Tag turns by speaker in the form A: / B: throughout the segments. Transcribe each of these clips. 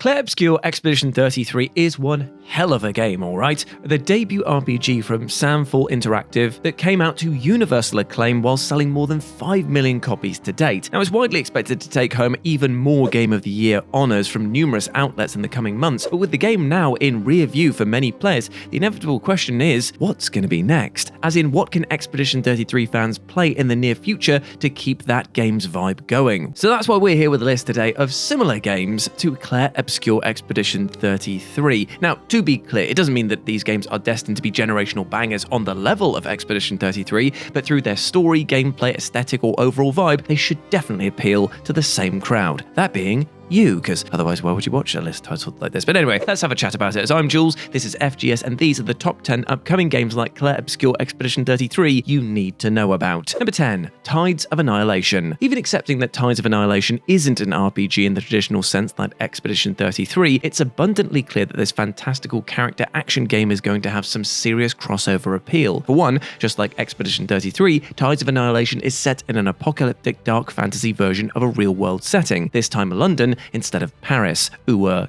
A: Clair Obscur Expedition 33 is one hell of a game, alright? The debut RPG from Samfall Interactive that came out to universal acclaim while selling more than 5 million copies to date. Now, it's widely expected to take home even more Game of the Year honours from numerous outlets in the coming months, but with the game now in rear view for many players, the inevitable question is, what's going to be next? As in, what can Expedition 33 fans play in the near future to keep that game's vibe going? So that's why we're here with a list today of similar games to Clair Obscur Expedition 33. Now, to be clear, it doesn't mean that these games are destined to be generational bangers on the level of Expedition 33, but through their story, gameplay, aesthetic, or overall vibe, they should definitely appeal to the same crowd. That being you, because otherwise why would you watch a list titled like this? But anyway, let's have a chat about it. As I'm Jules, this is FGS, and these are the top 10 upcoming games like Clair Obscur Expedition 33 you need to know about. Number 10, Tides of Annihilation. Even accepting that Tides of Annihilation isn't an RPG in the traditional sense like Expedition 33, it's abundantly clear that this fantastical character action game is going to have some serious crossover appeal. For one, just like Expedition 33, Tides of Annihilation is set in an apocalyptic dark fantasy version of a real-world setting, this time London instead of Paris,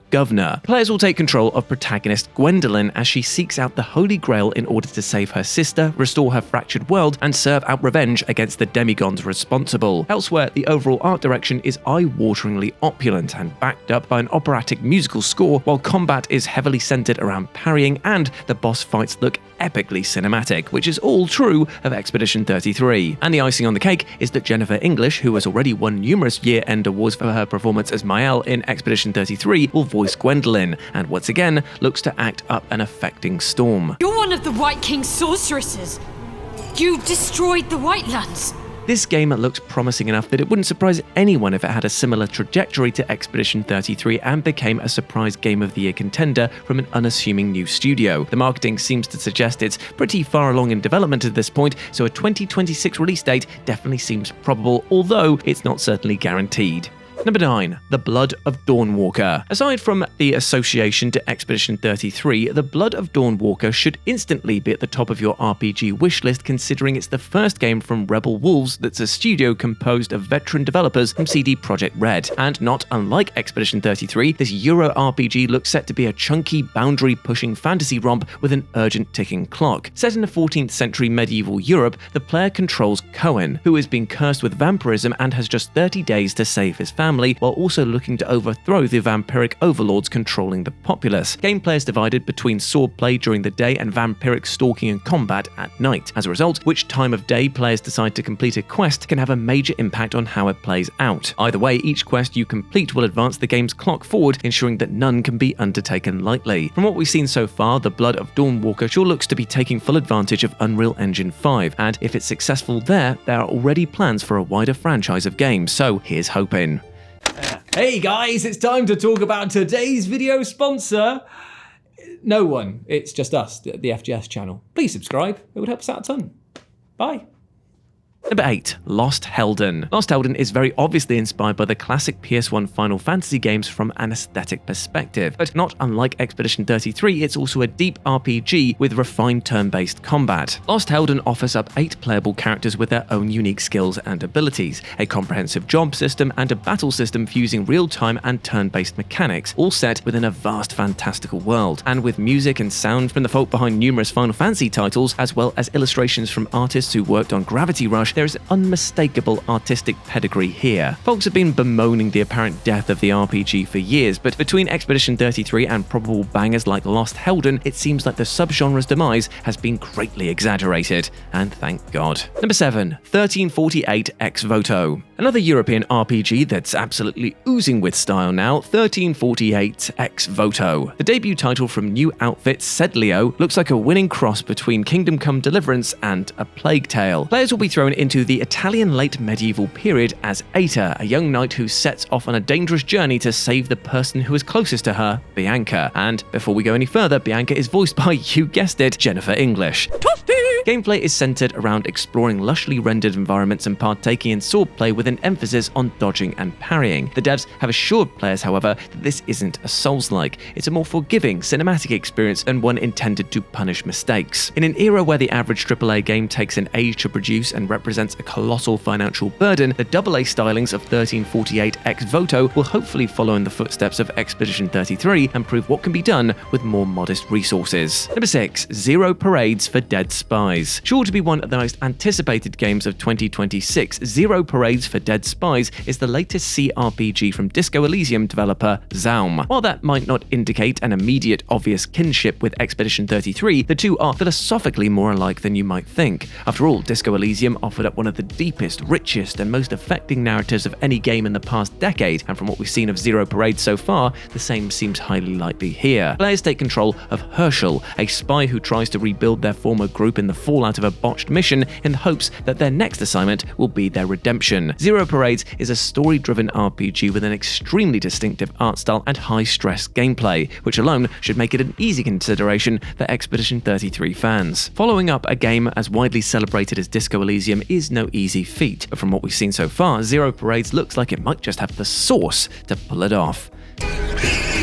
A: governor. Players will take control of protagonist Gwendolyn as she seeks out the Holy Grail in order to save her sister, restore her fractured world, and serve out revenge against the demigods responsible. Elsewhere, the overall art direction is eye-wateringly opulent and backed up by an operatic musical score, while combat is heavily centered around parrying and the boss fights look epically cinematic, which is all true of Expedition 33. And the icing on the cake is that Jennifer English, who has already won numerous year-end awards for her performance as Mael in Expedition 33, will voice Gwendolyn, and once again looks to act up an affecting storm.
B: You're one of the White King's sorceresses. You destroyed the White Lands.
A: This game looks promising enough that it wouldn't surprise anyone if it had a similar trajectory to Expedition 33 and became a surprise Game of the Year contender from an unassuming new studio. The marketing seems to suggest it's pretty far along in development at this point, so a 2026 release date definitely seems probable, although it's not certainly guaranteed. Number 9, The Blood of Dawnwalker. Aside from the association to Expedition 33, The Blood of Dawnwalker should instantly be at the top of your RPG wishlist, considering it's the first game from Rebel Wolves that's a studio composed of veteran developers from CD Projekt Red. And not unlike Expedition 33, this Euro RPG looks set to be a chunky, boundary-pushing fantasy romp with an urgent ticking clock. Set in the 14th century medieval Europe, the player controls Cohen, who has been cursed with vampirism and has just 30 days to save his family, while also looking to overthrow the vampiric overlords controlling the populace. Gameplay is divided between swordplay during the day and vampiric stalking and combat at night. As a result, which time of day players decide to complete a quest can have a major impact on how it plays out. Either way, each quest you complete will advance the game's clock forward, ensuring that none can be undertaken lightly. From what we've seen so far, The Blood of Dawnwalker sure looks to be taking full advantage of Unreal Engine 5, and if it's successful there are already plans for a wider franchise of games, so here's hoping.
C: Hey guys, it's time to talk about today's video sponsor. No one, it's just us, the FGS channel. Please subscribe, it would help us out a ton. Bye.
A: Number 8, Lost Helldon. Lost Helldon is very obviously inspired by the classic PS1 Final Fantasy games from an aesthetic perspective, but not unlike Expedition 33, it's also a deep RPG with refined turn-based combat. Lost Helldon offers up 8 playable characters with their own unique skills and abilities, a comprehensive job system, and a battle system fusing real-time and turn-based mechanics, all set within a vast fantastical world. And with music and sound from the folk behind numerous Final Fantasy titles, as well as illustrations from artists who worked on Gravity Rush, there is an unmistakable artistic pedigree here. Folks have been bemoaning the apparent death of the RPG for years, but between Expedition 33 and probable bangers like Lost Helldon, it seems like the subgenre's demise has been greatly exaggerated, and thank God. Number 7, 1348 Ex Voto. Another European RPG that's absolutely oozing with style now, 1348 Ex Voto. The debut title from new outfit Sedlio looks like a winning cross between Kingdom Come Deliverance and A Plague Tale. Players will be thrown into the Italian late medieval period as Aita, a young knight who sets off on a dangerous journey to save the person who is closest to her, Bianca. And before we go any further, Bianca is voiced by, you guessed it, Jennifer English. Gameplay is centered around exploring lushly rendered environments and partaking in swordplay with with an emphasis on dodging and parrying. The devs have assured players, however, that this isn't a Souls-like. It's a more forgiving, cinematic experience and one intended to punish mistakes. In an era where the average AAA game takes an age to produce and represents a colossal financial burden, the AA stylings of 1348 Ex Voto will hopefully follow in the footsteps of Expedition 33 and prove what can be done with more modest resources. Number 6. Zero Parades for Dead Spies. Sure to be one of the most anticipated games of 2026, Zero Parades for Dead Spies is the latest CRPG from Disco Elysium developer Zaum. While that might not indicate an immediate obvious kinship with Expedition 33, the two are philosophically more alike than you might think. After all, Disco Elysium offered up one of the deepest, richest, and most affecting narratives of any game in the past decade, and from what we've seen of Zero Parade so far, the same seems highly likely here. Players take control of Herschel, a spy who tries to rebuild their former group in the fallout of a botched mission in the hopes that their next assignment will be their redemption. Zero Parades is a story-driven RPG with an extremely distinctive art style and high-stress gameplay, which alone should make it an easy consideration for Expedition 33 fans. Following up a game as widely celebrated as Disco Elysium is no easy feat, but from what we've seen so far, Zero Parades looks like it might just have the sauce to pull it off.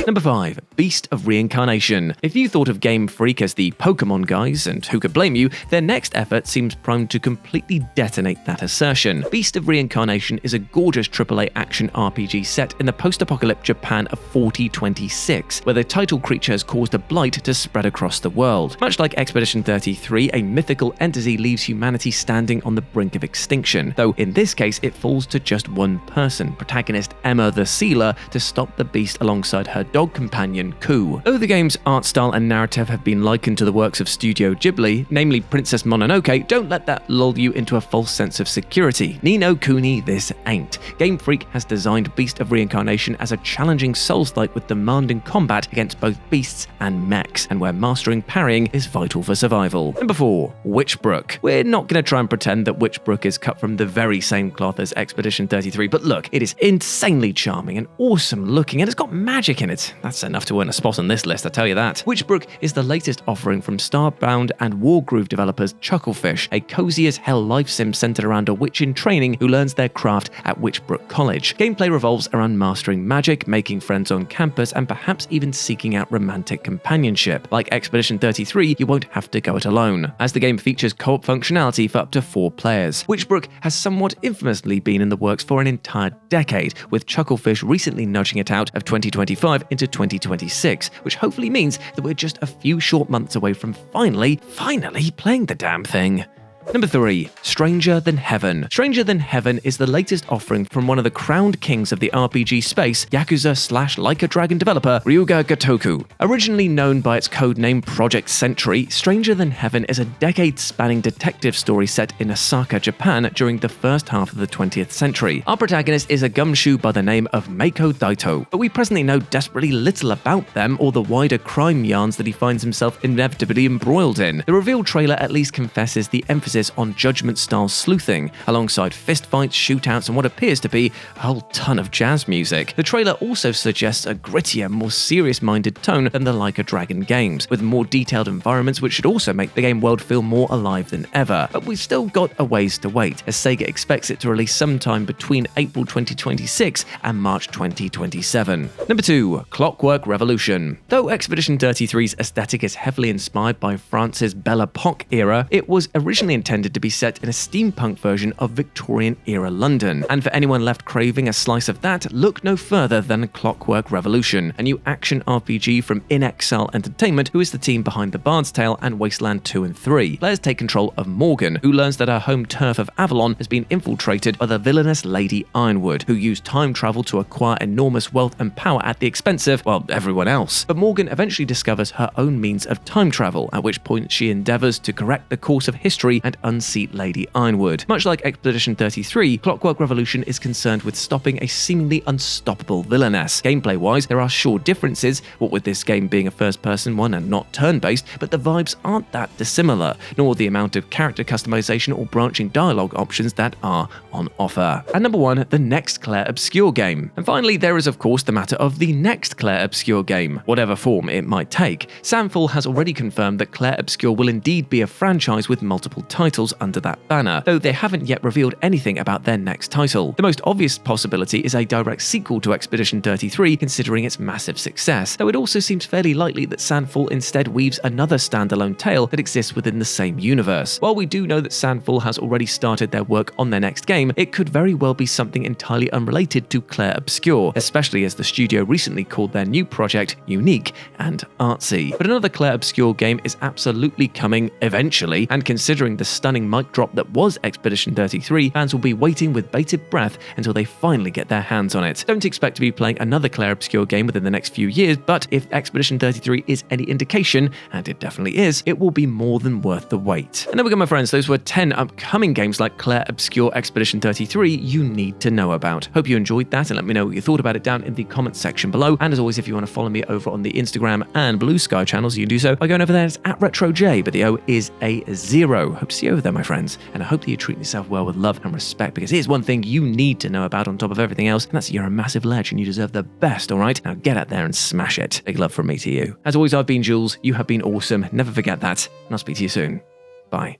A: Number 5. Beast of Reincarnation. If you thought of Game Freak as the Pokemon guys, and who could blame you, their next effort seems prone to completely detonate that assertion. Beast of Reincarnation is a gorgeous AAA action RPG set in the post-apocalyptic Japan of 4026, where the title creature has caused a blight to spread across the world. Much like Expedition 33, a mythical entity leaves humanity standing on the brink of extinction, though in this case it falls to just one person, protagonist Emma the Sealer, to stop the beast alongside her dog companion Ku. Though the game's art style and narrative have been likened to the works of Studio Ghibli, namely Princess Mononoke, don't let that lull you into a false sense of security. Ni no Kuni this ain't. Game Freak has designed Beast of Reincarnation as a challenging Souls-like with demanding combat against both beasts and mechs, and where mastering parrying is vital for survival. Number 4. Witchbrook. We're not going to try and pretend that Witchbrook is cut from the very same cloth as Expedition 33, but look, it is insanely charming and awesome looking, and it's got magic in it. That's enough to earn a spot on this list, I tell you that. Witchbrook is the latest offering from Starbound and Wargroove developers Chucklefish, a cozy as hell life sim centered around a witch in training who learns their craft at Witchbrook College. Gameplay revolves around mastering magic, making friends on campus, and perhaps even seeking out romantic companionship. Like Expedition 33, you won't have to go it alone, as the game features co-op functionality for up to 4 players. Witchbrook has somewhat infamously been in the works for an entire decade, with Chucklefish recently nudging it out of 2025 into 2026, which hopefully means that we're just a few short months away from finally playing the damn thing. Number 3. Stranger Than Heaven. Stranger Than Heaven is the latest offering from one of the crowned kings of the RPG space, Yakuza / Like a Dragon developer Ryuga Gotoku. Originally known by its codename Project Sentry, Stranger Than Heaven is a decade-spanning detective story set in Osaka, Japan during the first half of the 20th century. Our protagonist is a gumshoe by the name of Meiko Daito, but we presently know desperately little about them or the wider crime yarns that he finds himself inevitably embroiled in. The revealed trailer at least confesses the emphasis on judgment-style sleuthing, alongside fistfights, shootouts, and what appears to be a whole ton of jazz music. The trailer also suggests a grittier, more serious-minded tone than the Like a Dragon games, with more detailed environments which should also make the game world feel more alive than ever. But we've still got a ways to wait, as Sega expects it to release sometime between April 2026 and March 2027. Number 2. Clockwork Revolution. Though Expedition 33's aesthetic is heavily inspired by France's Belle Epoque era, it was originally intended to be set in a steampunk version of Victorian-era London. And for anyone left craving a slice of that, look no further than Clockwork Revolution, a new action RPG from In Exile Entertainment, who is the team behind The Bard's Tale and Wasteland 2 and 3. Players take control of Morgan, who learns that her home turf of Avalon has been infiltrated by the villainous Lady Ironwood, who used time travel to acquire enormous wealth and power at the expense of, well, everyone else. But Morgan eventually discovers her own means of time travel, at which point she endeavors to correct the course of history and unseat Lady Ironwood. Much like Expedition 33, Clockwork Revolution is concerned with stopping a seemingly unstoppable villainess. Gameplay-wise, there are sure differences, what with this game being a first-person one and not turn-based, but the vibes aren't that dissimilar, nor the amount of character customization or branching dialogue options that are on offer. And number 1, the Next Clair Obscur game. And finally, there is of course the matter of the Next Clair Obscur game, whatever form it might take. Samful has already confirmed that Clair Obscur will indeed be a franchise with multiple titles, titles under that banner, though they haven't yet revealed anything about their next title. The most obvious possibility is a direct sequel to Expedition 33, considering its massive success, though it also seems fairly likely that Sandfall instead weaves another standalone tale that exists within the same universe. While we do know that Sandfall has already started their work on their next game, it could very well be something entirely unrelated to Clair Obscur, especially as the studio recently called their new project unique and artsy. But another Clair Obscur game is absolutely coming eventually, and considering the stunning mic drop that was Expedition 33, fans will be waiting with bated breath until they finally get their hands on it. Don't expect to be playing another Clair Obscur game within the next few years, but if Expedition 33 is any indication, and it definitely is, it will be more than worth the wait. And there we go, my friends, those were 10 upcoming games like Clair Obscur Expedition 33 you need to know about. Hope you enjoyed that, and let me know what you thought about it down in the comments section below. And as always, if you want to follow me over on the Instagram and Blue Sky channels, you can do so by going over there. It's at RetroJ, but the O is a 0. Hope to see you over there, my friends, and I hope that you treat yourself well with love and respect, because here's one thing you need to know about on top of everything else, and that's you're a massive legend. You deserve the best, alright? Now get out there and smash it. Big love from me to you. As always, I've been Jules, you have been awesome, never forget that, and I'll speak to you soon. Bye.